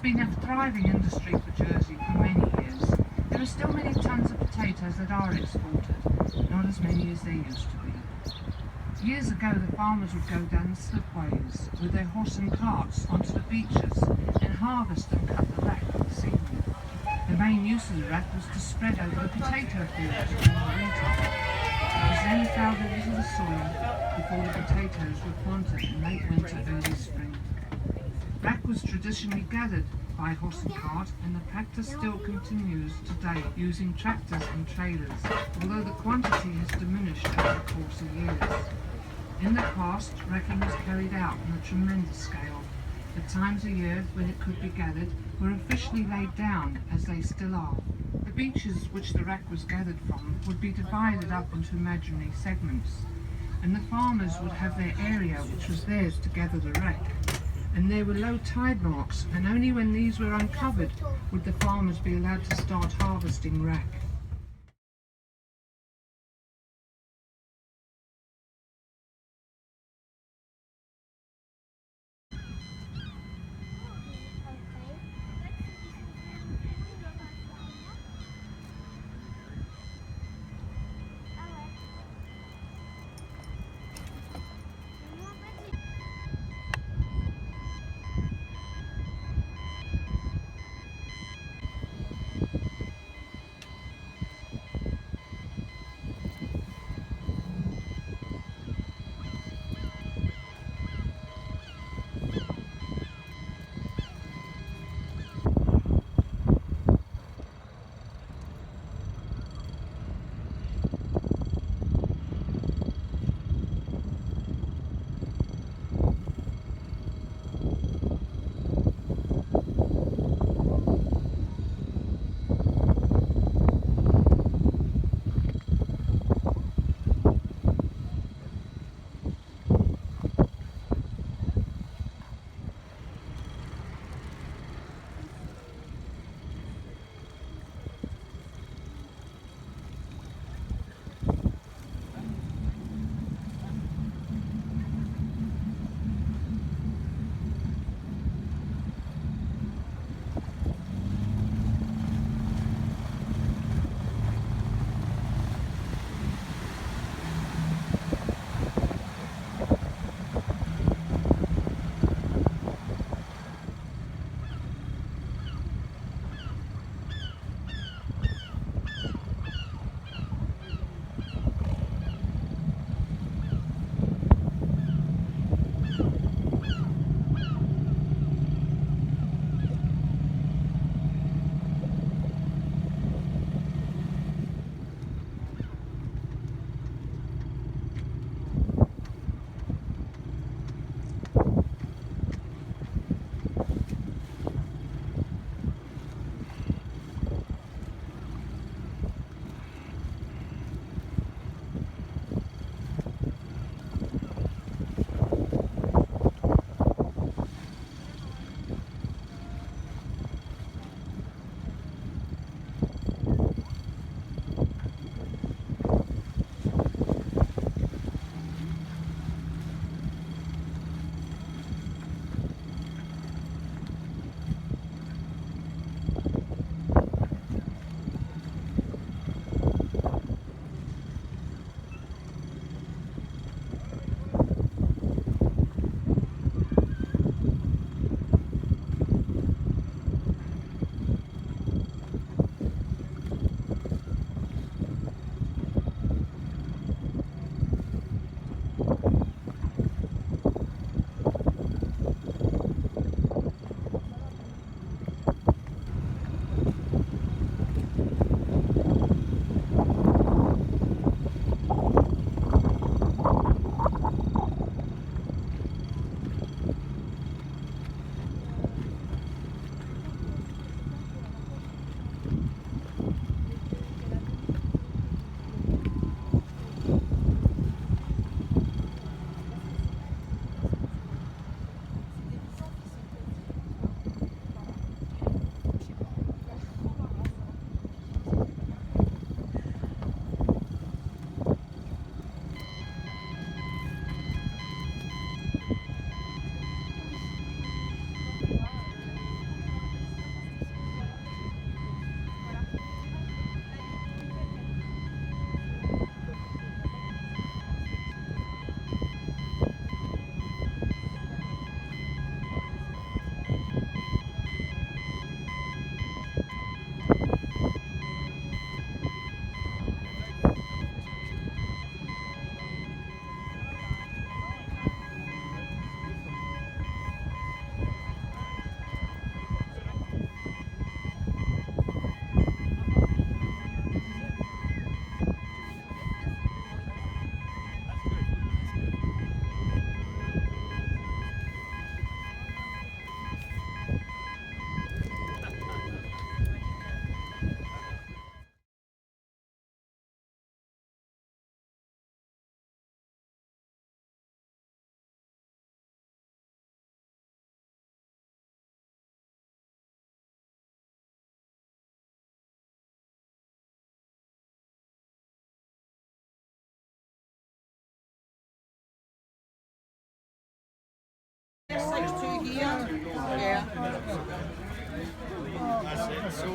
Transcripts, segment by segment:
been a thriving industry for Jersey for many years. There are still many tons of potatoes that are exported, not as many as there used to be. Years ago, the farmers would go down the slipways with their horse and carts onto the beaches and harvest and cut the wrack for the season. The main use of the wrack was to spread over the potato fields during the winter. It was then felled into the soil before the potatoes were planted in late winter, early spring. Wrack was traditionally gathered by horse and cart, and the practice still continues today using tractors and trailers, although the quantity has diminished over the course of years. In the past, racking was carried out on a tremendous scale. The times of year when it could be gathered were officially laid down, as they still are. The beaches which the wrack was gathered from would be divided up into imaginary segments, and the farmers would have their area which was theirs to gather the wrack. And there were low tide marks, and only when these were uncovered would the farmers be allowed to start harvesting wrack.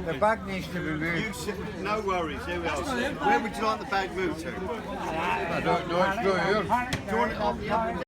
The bag needs to be moved. No worries, here we are. Where would you like the bag moved to? I don't know, it's going on. Do you want it on the other?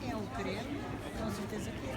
É o creme, com certeza que é.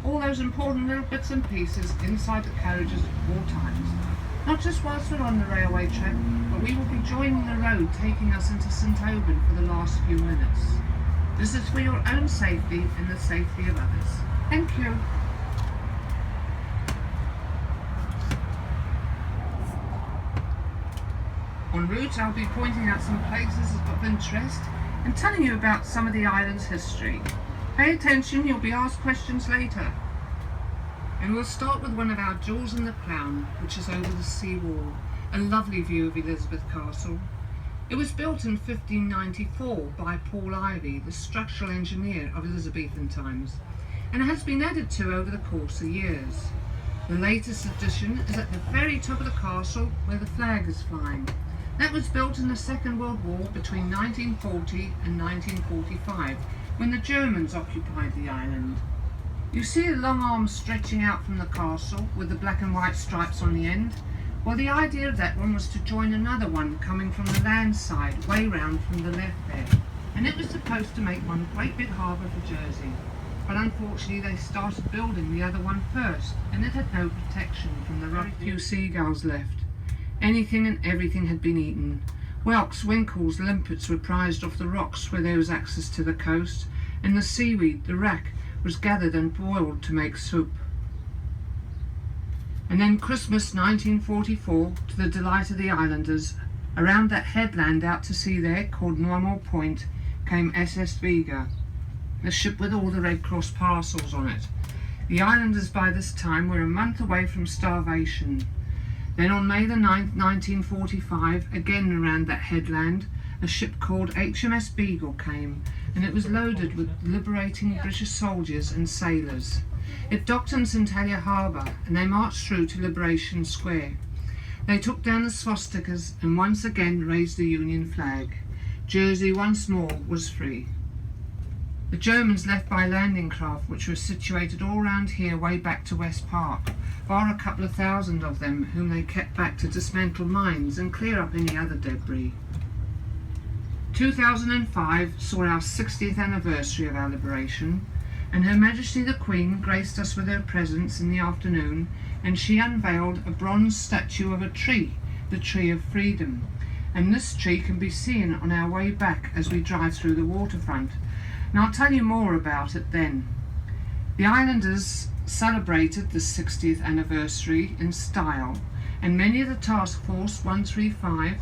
All those important little bits and pieces inside the carriages at all times. Not just whilst we're on the railway trip, but we will be joining the road taking us into St Aubin for the last few minutes. This is for your own safety and the safety of others. Thank you. en route, I'll be pointing out some places of interest and telling you about some of the island's history. Pay attention, you'll be asked questions later. And we'll start with one of our jewels in the crown, which is over the sea wall, a lovely view of Elizabeth Castle. It was built in 1594 by Paul Ivy, the structural engineer of Elizabethan times, and has been added to over the course of years. The latest addition is at the very top of the castle where the flag is flying. That was built in the Second World War between 1940 and 1945, when the Germans occupied the island. You see a long arm stretching out from the castle with the black and white stripes on the end. Well, the idea of that one was to join another one coming from the land side, way round from the left there. And it was supposed to make one great big harbour for Jersey. But unfortunately they started building the other one first, and it had no protection from the very few seagulls left. Anything and everything had been eaten. Whelks, winkles, limpets were prized off the rocks where there was access to the coast, and the seaweed, the wrack, was gathered and boiled to make soup. And then Christmas 1944, to the delight of the islanders, around that headland out to sea there, called Normal Point, came SS Vega, the ship with all the Red Cross parcels on it. The islanders by this time were a month away from starvation. Then on May the 9th, 1945, again around that headland, a ship called HMS Beagle came, and it was loaded with liberating British soldiers and sailors. It docked in St Helier Harbour, and they marched through to Liberation Square. They took down the swastikas and once again raised the Union flag. Jersey once more was free. The Germans left by landing craft, which were situated all round here way back to West Park, bar a couple of thousand of them whom they kept back to dismantle mines and clear up any other debris. 2005 saw our 60th anniversary of our liberation, and Her Majesty the Queen graced us with her presence in the afternoon, and she unveiled a bronze statue of a tree, the Tree of Freedom, and this tree can be seen on our way back as we drive through the waterfront, and I'll tell you more about it then. The islanders celebrated the 60th anniversary in style, and many of the Task Force 135,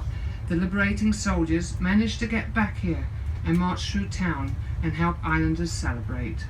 the liberating soldiers, managed to get back here and march through town and help islanders celebrate.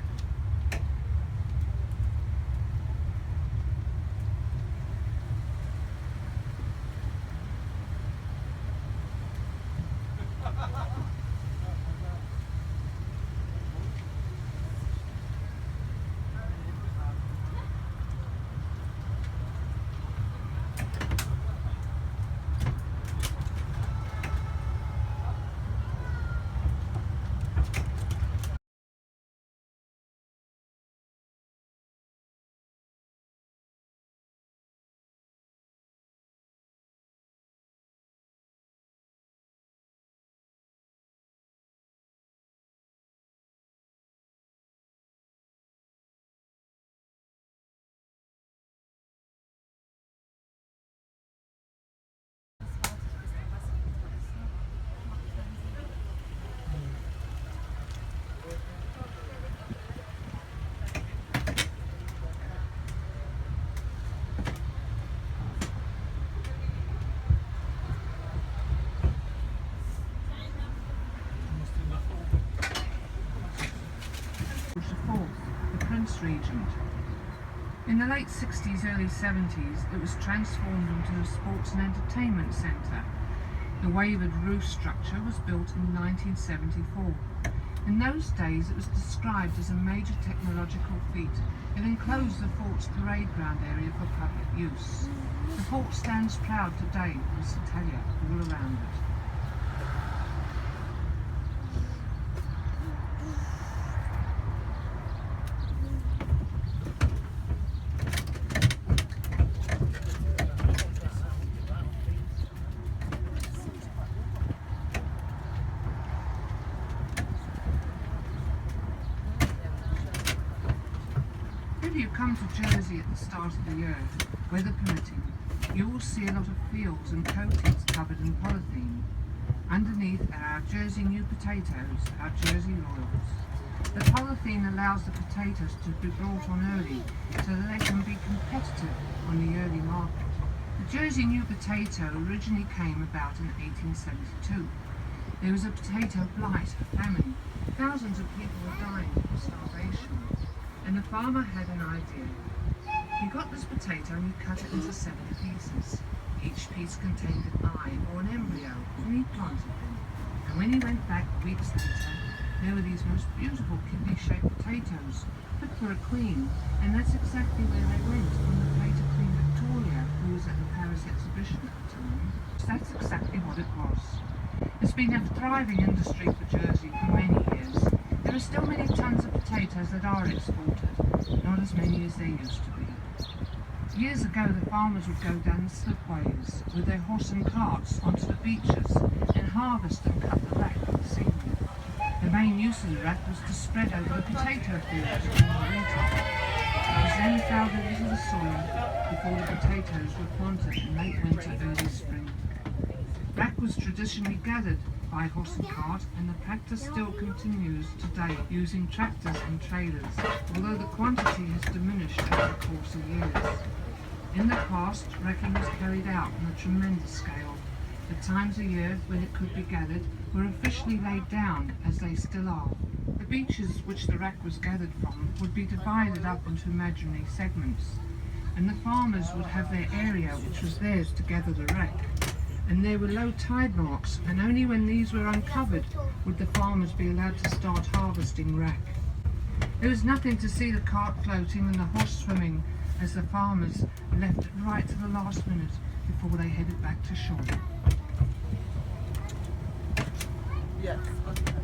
Regent. In the late 60s, early 70s, it was transformed into a sports and entertainment centre. The wavered roof structure was built in 1974. In those days, it was described as a major technological feat. It enclosed the fort's parade ground area for public use. The fort stands proud today with St Helier all around it. If you come to Jersey at the start of the year, weather permitting, you will see a lot of fields and coatings covered in polythene. Underneath are our Jersey new potatoes, our Jersey Royals. The polythene allows the potatoes to be brought on early so that they can be competitive on the early market. The Jersey new potato originally came about in 1872. There was a potato blight, a famine. Thousands of people were dying of starvation. And the farmer had an idea. He got this potato and he cut it into 7 pieces. Each piece contained an eye or an embryo, and he planted them. And when he went back weeks later, there were these most beautiful kidney-shaped potatoes, fit for a queen, and that's exactly where they went on the plate of Queen Victoria, who was at the Paris exhibition at the time. That's exactly what it was. It's been a thriving industry for Jersey for many years. There are still many tons of potatoes that are exported, not as many as there used to be. Years ago, the farmers would go down the slipways with their horse and carts onto the beaches and harvest and cut the wrack for the season. The main use of the wrack was to spread over the potato fields during the winter. It was then felled into the soil before the potatoes were planted in late winter, early spring. Wrack was traditionally gathered by horse and cart, and the practice still continues today using tractors and trailers, although the quantity has diminished over the course of years. In the past, wracking was carried out on a tremendous scale. The times of year when it could be gathered were officially laid down, as they still are. The beaches which the wrack was gathered from would be divided up into imaginary segments, and the farmers would have their area which was theirs to gather the wrack. And there were low tide marks, and only when these were uncovered would the farmers be allowed to start harvesting wrack. There was nothing to see the cart floating and the horse swimming, as the farmers left it right to the last minute before they headed back to shore. Yes. Okay.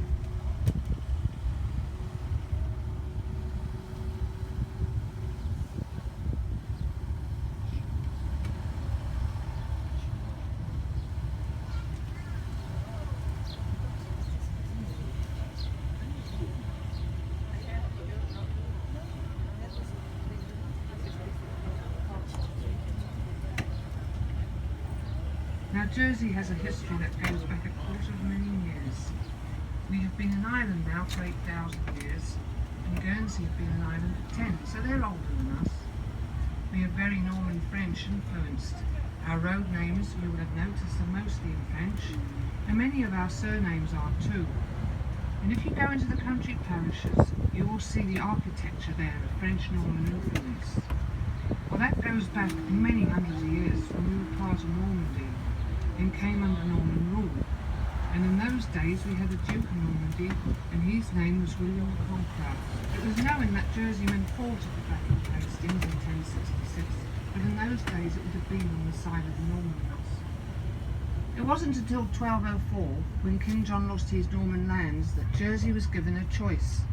Now, Jersey has a history that goes back a quarter of a million years. We have been an island now for 8,000 years, and Guernsey have been an island for 10, so they're older than us. We are very Norman French influenced. Our road names, you will have noticed, are mostly in French, and many of our surnames are too. And if you go into the country parishes, you will see the architecture there of French Norman influence. Well, that goes back many hundreds of years when we were part of Normandy and came under Norman rule. And in those days we had a Duke of Normandy, and his name was William the Conqueror. It was known that Jersey men fought at the Battle of Hastings in 1066, but in those days it would have been on the side of the Normans. It wasn't until 1204, when King John lost his Norman lands, that Jersey was given a choice.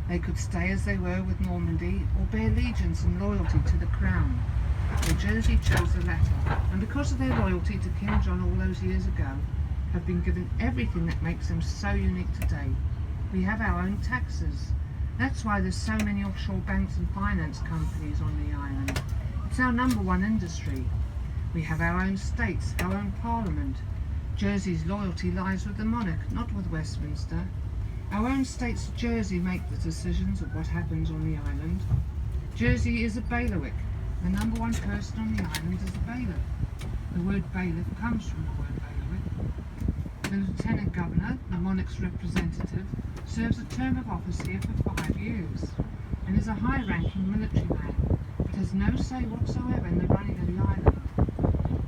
They could stay as they were with Normandy, or bear allegiance and loyalty to the crown. Well, Jersey chose the latter, and because of their loyalty to King John all those years ago, have been given everything that makes them so unique today. We have our own taxes. That's why there's so many offshore banks and finance companies on the island. It's our #1 industry. We have our own states, our own parliament. Jersey's loyalty lies with the monarch, not with Westminster. Our own states of Jersey make the decisions of what happens on the island. Jersey is a bailiwick. The #1 person on the island is a bailiff. The word bailiff comes from the word bailiwick. The Lieutenant Governor, the monarch's representative, serves a term of office here for 5 years and is a high-ranking military man, but has no say whatsoever in the running of the island.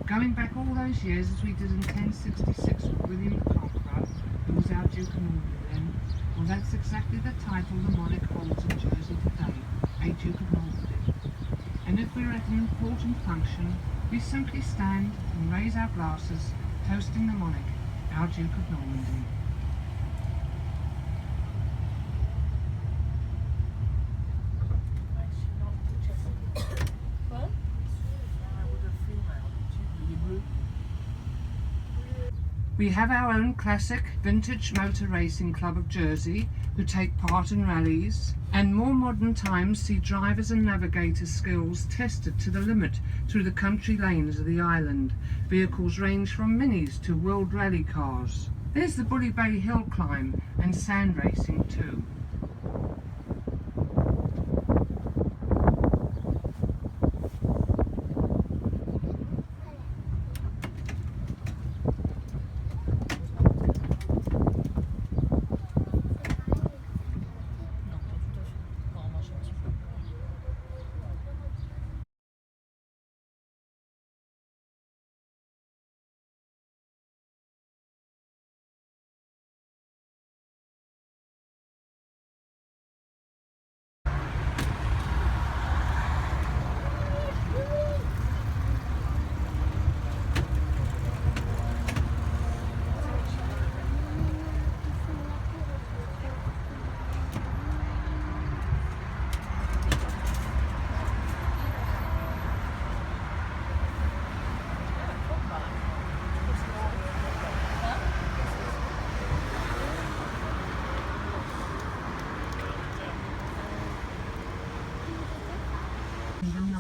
Going back all those years, as we did in 1066 with William the Conqueror, who was our Duke of Normandy then, well, that's exactly the title the monarch holds in Jersey today, a Duke of Normandy. And if we're at an important function, we simply stand and raise our glasses, toasting the monarch, our Duke of Normandy. We have our own classic vintage motor racing club of Jersey, who take part in rallies, and more modern times see drivers and navigators' skills tested to the limit through the country lanes of the island. Vehicles range from minis to world rally cars. There's the Hougue Bie hill climb and sand racing too.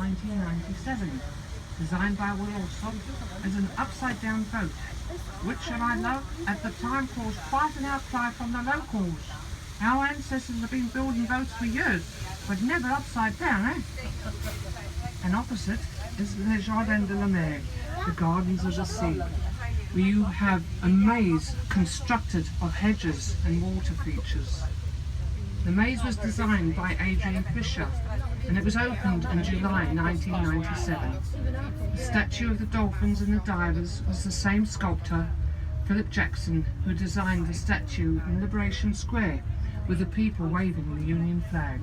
1997, designed by Will Alsop as an upside-down boat, which, shall I love, at the time caused quite an outcry from the locals. Our ancestors have been building boats for years, but never upside down, eh? And opposite is the Jardin de la Mer, the Gardens of the Sea, where you have a maze constructed of hedges and water features. The maze was designed by Adrian Fisher, and it was opened in July 1997. The statue of the dolphins and the divers was the same sculptor, Philip Jackson, who designed the statue in Liberation Square with the people waving the Union flag.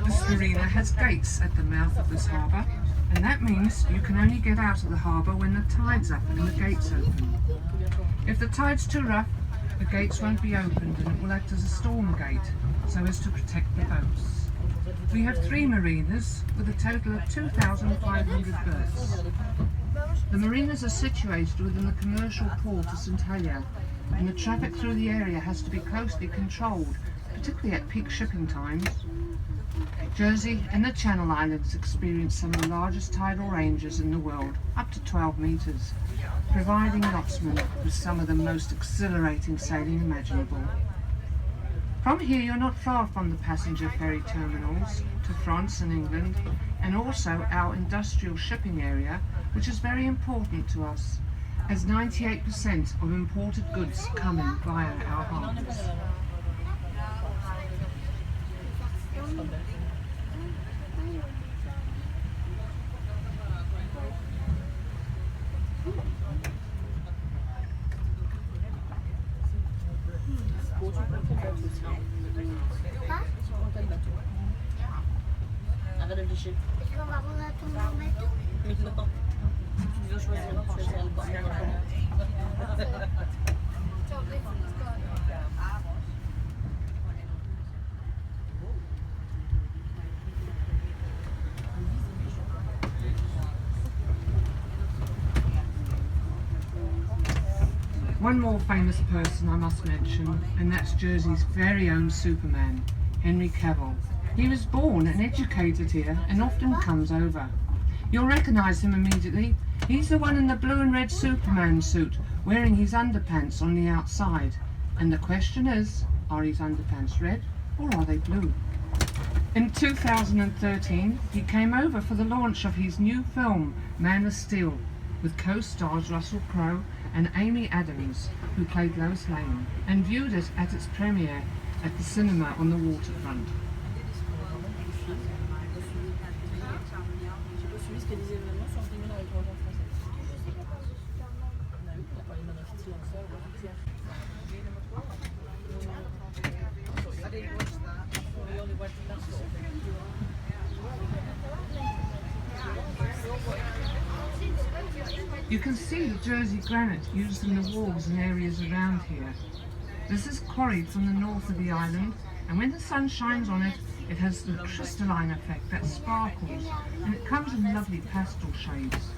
This marina has gates at the mouth of this harbour, and that means you can only get out of the harbour when the tide's up and the gates open. If the tide's too rough, the gates won't be opened and it will act as a storm gate, so as to protect the boats. We have 3 marinas with a total of 2,500 berths. The marinas are situated within the commercial port of St Helier, and the traffic through the area has to be closely controlled, particularly at peak shipping times. Jersey and the Channel Islands experience some of the largest tidal ranges in the world, up to 12 metres, providing yachtsmen with some of the most exhilarating sailing imaginable. From here you're not far from the passenger ferry terminals to France and England, and also our industrial shipping area, which is very important to us, as 98% of imported goods come in via our harbours. Est-ce qu'on va retourner en bateau? Non. Tu veux choisir le bord. One more famous person I must mention, and that's Jersey's very own Superman, Henry Cavill. He was born and educated here and often comes over. You'll recognise him immediately. He's the one in the blue and red Superman suit, wearing his underpants on the outside. And the question is, are his underpants red or are they blue? In 2013, he came over for the launch of his new film, Man of Steel, with co-stars Russell Crowe and Amy Adams, who played Lois Lane, and viewed it at its premiere at the cinema on the waterfront. You can see the Jersey granite used in the walls and areas around here. This is quarried from the north of the island, and when the sun shines on it, it has the crystalline effect that sparkles, and it comes in lovely pastel shades.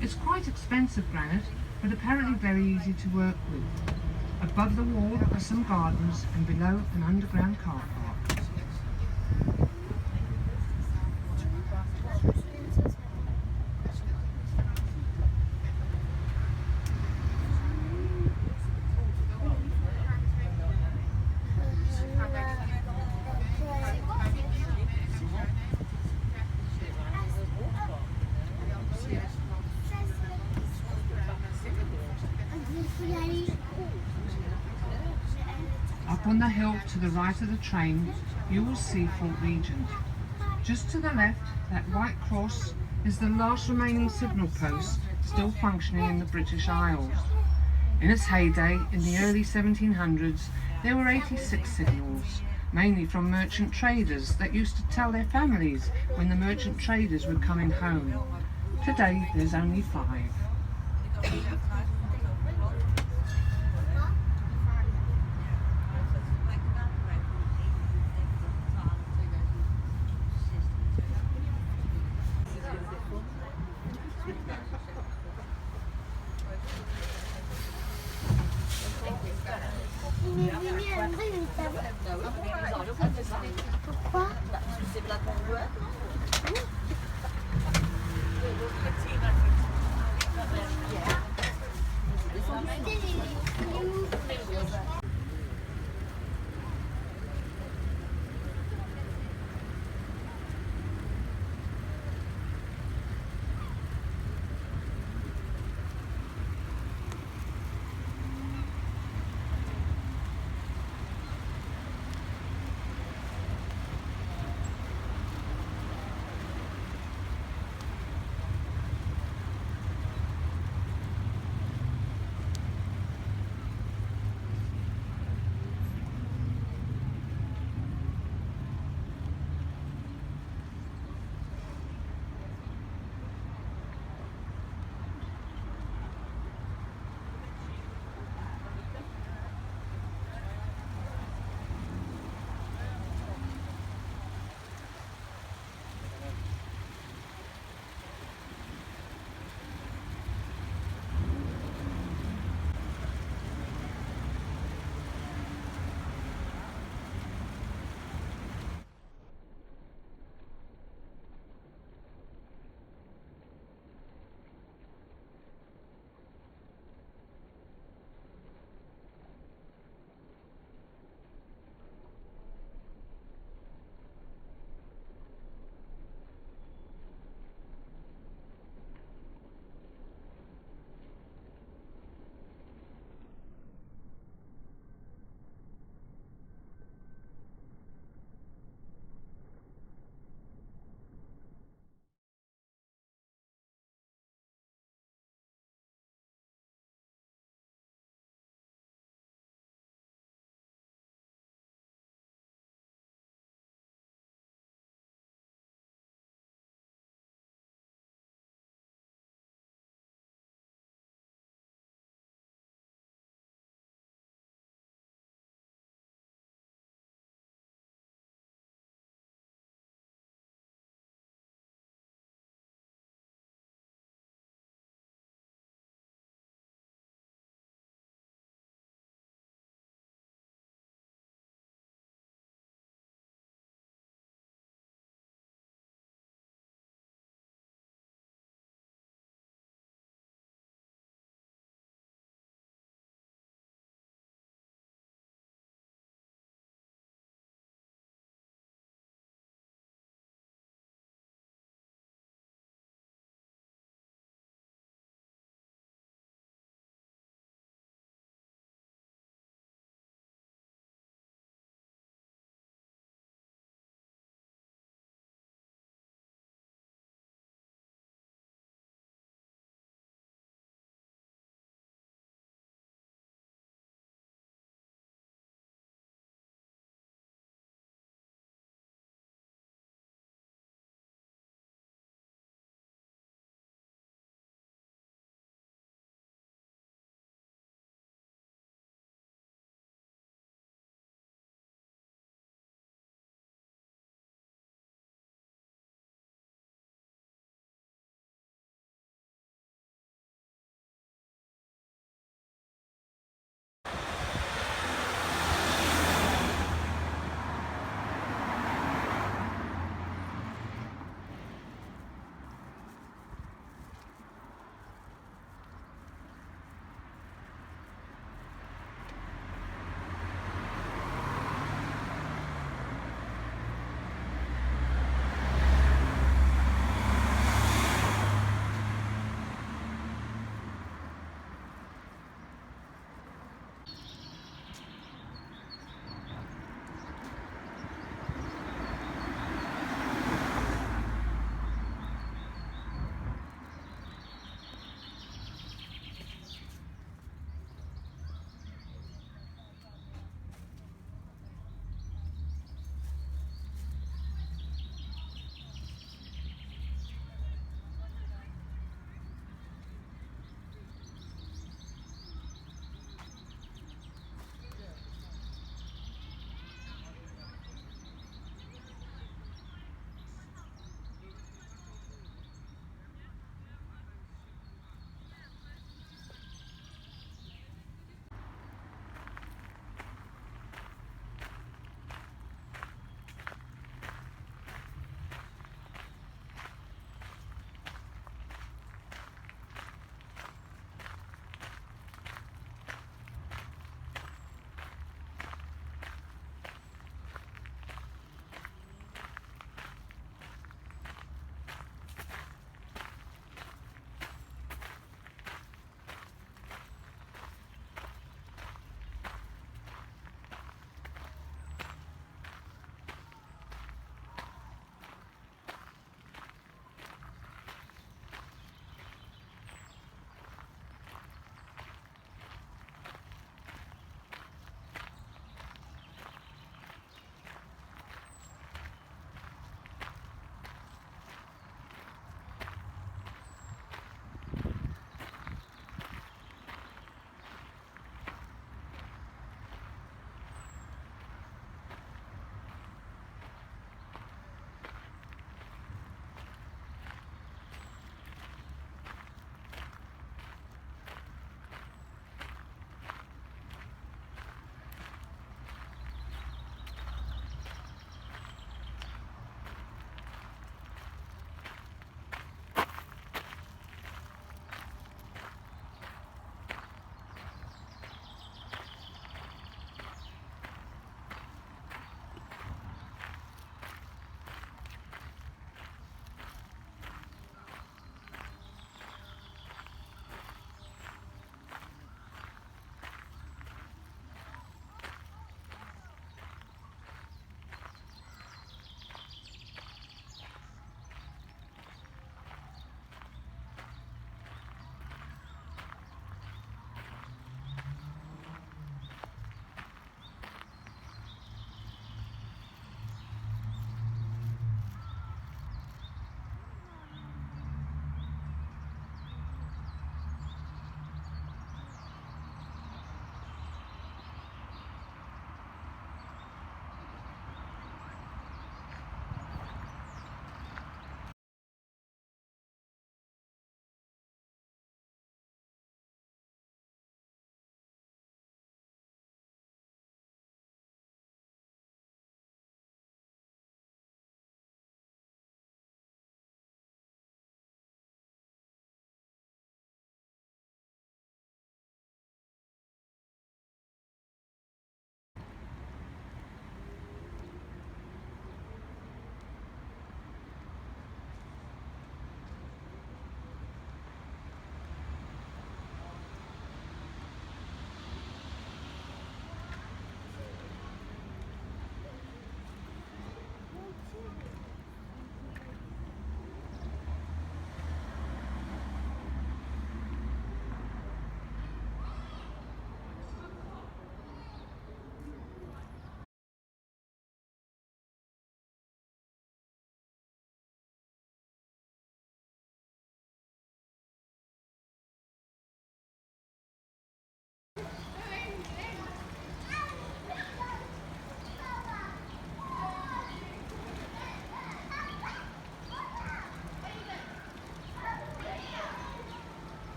It's quite expensive granite, but apparently very easy to work with. Above the wall are some gardens, and below an underground car park. Up on the hill to the right of the train, you will see Fort Regent. Just to the left, that white cross is the last remaining signal post still functioning in the British Isles. In its heyday, in the early 1700s, There were 86 signals, mainly from merchant traders that used to tell their families when the merchant traders were coming home. Today there's only 5. Il est venu à Bruxelles. Pourquoi? C'est plat pour boîte.